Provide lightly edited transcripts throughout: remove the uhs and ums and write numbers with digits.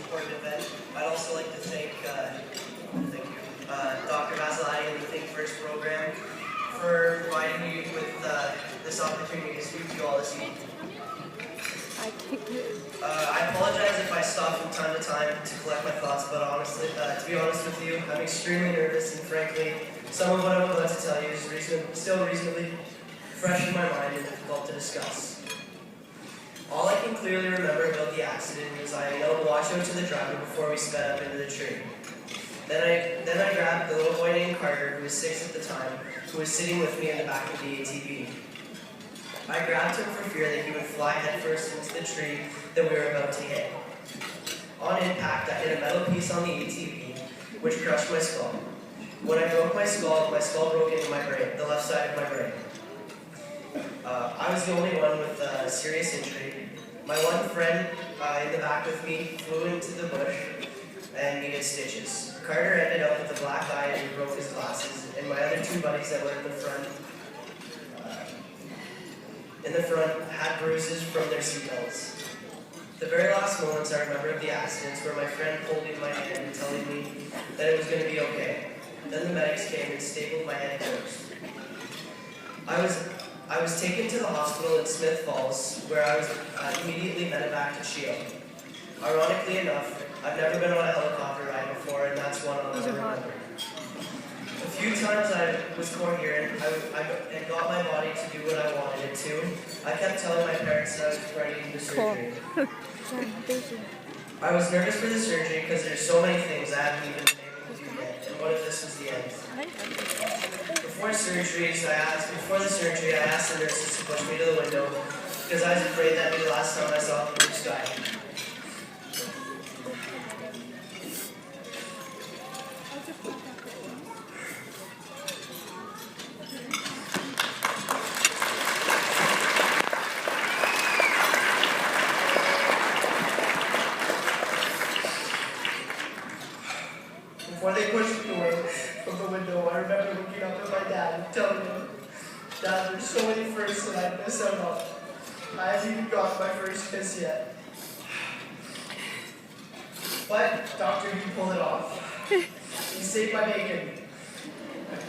important event. I'd also like to thank, Dr. Vasilati and the Think First program for providing me with this opportunity to speak to you all this evening. I apologize if I stop from time to time to collect my thoughts, but honestly, to be honest with you, I'm extremely nervous, and frankly, some of what I'm about to tell you is still reasonably fresh in my mind and difficult to discuss. All I can clearly remember about the accident is I yelled "watch out" to the driver before we sped up into the tree. Then I grabbed the little boy named Carter, who was 6 at the time, who was sitting with me in the back of the ATV. I grabbed him for fear that he would fly headfirst into the tree that we were about to hit. On impact, I hit a metal piece on the ATV, which crushed my skull. When I broke my skull broke into my brain, the left side of my brain. I was the only one with a serious injury. My one friend in the back with me flew into the bush and needed stitches. Carter ended up with a black eye and he broke his glasses, and my other 2 buddies that were in the front had bruises from their seatbelts. The very last moments I remember of the accidents were my friend holding my hand and telling me that it was going to be okay. Then the medics came and stapled my head closed. I was taken to the hospital in Smith Falls, where I was immediately medevac to CHEO. Ironically enough, I've never been on a helicopter ride before, and that's one I'll never remember. A few times I was coherent and got my body to do what I wanted it to. I kept telling my parents that I was ready to do the surgery. I was nervous for the surgery because there's so many things I haven't even been able to do yet, and what if this was the end? Before the surgery, I asked the nurses to push me to the window because I was afraid that'd be the last time I saw the blue sky. Before they pushed me away from the window, I remember looking up at my dad and telling him, "Dad, there's so many firsts that I've missed out on. I haven't even gotten my first kiss yet." But Dr. he pulled it off. He saved my bacon.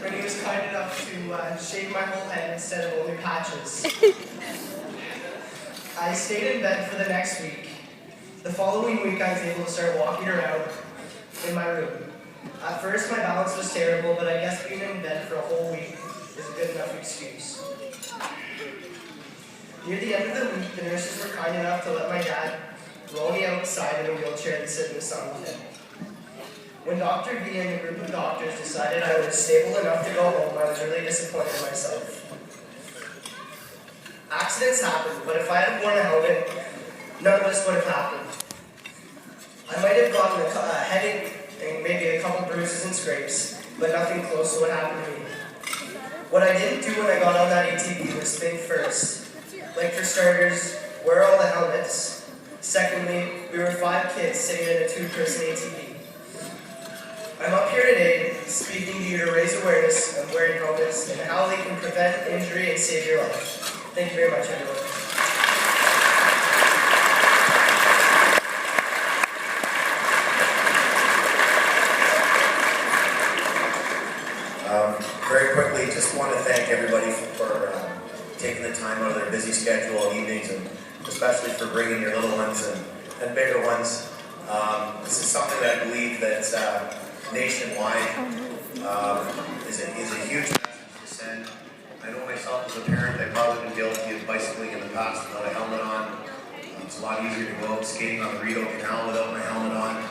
When he was kind enough to shave my whole head instead of only patches. I stayed in bed for the next week. The following week, I was able to start walking around in my room. At first, my balance was terrible, but I guess being in bed for a whole week is a good enough excuse. Near the end of the week, the nurses were kind enough to let my dad roll me outside in a wheelchair and sit in the sun with him. When Dr. V and the group of doctors decided I was stable enough to go home, I was really disappointed in myself. Accidents happen, but if I had worn a helmet, none of this would have happened. I might have gotten a headache and maybe a couple bruises and scrapes, but nothing close to what happened to me. What I didn't do when I got on that ATV was think first. Like for starters, wear all the helmets. Secondly, we were 5 kids sitting in a 2-person ATV. I'm up here today speaking to you to raise awareness of wearing helmets and how they can prevent injury and save your life. Thank you very much, everyone. Very quickly, just want to thank everybody for taking the time out of their busy schedule evenings, and especially for bringing your little ones and bigger ones. This is something that I believe that's nationwide is a huge message to send. I know myself as a parent, I've probably been guilty of bicycling in the past without a helmet on. It's a lot easier to go out skating on the Rideau Canal without my helmet on.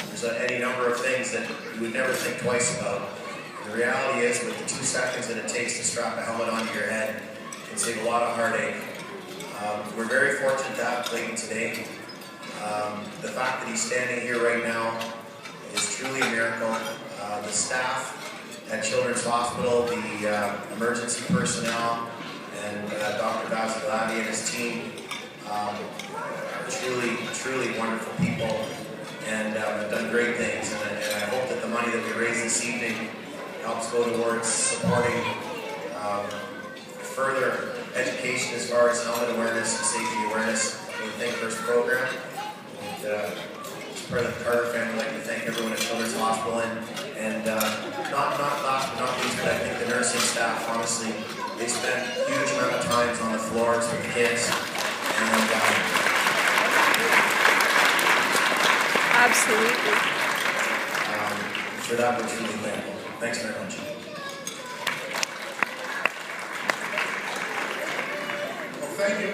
There's any number of things that you would never think twice about. The reality is, with the 2 seconds that it takes to strap a helmet onto your head, it can save a lot of heartache. We're very fortunate to have Clayton today. The fact that he's standing here right now is truly a miracle. The staff at Children's Hospital, the emergency personnel, and Dr. Vasilati and his team are truly wonderful people and have done great things. And I hope that the money that we raise this evening helps go towards supporting further education as far as helmet awareness and safety awareness in the Think First program. And, part of the Carter family, I'd like to thank everyone at Children's Hospital and not last but not least, but I think the nursing staff, honestly, they spend a huge amount of times on the floors with kids, and Absolutely. for that we're truly thankful. Thanks very much. Well, thank you.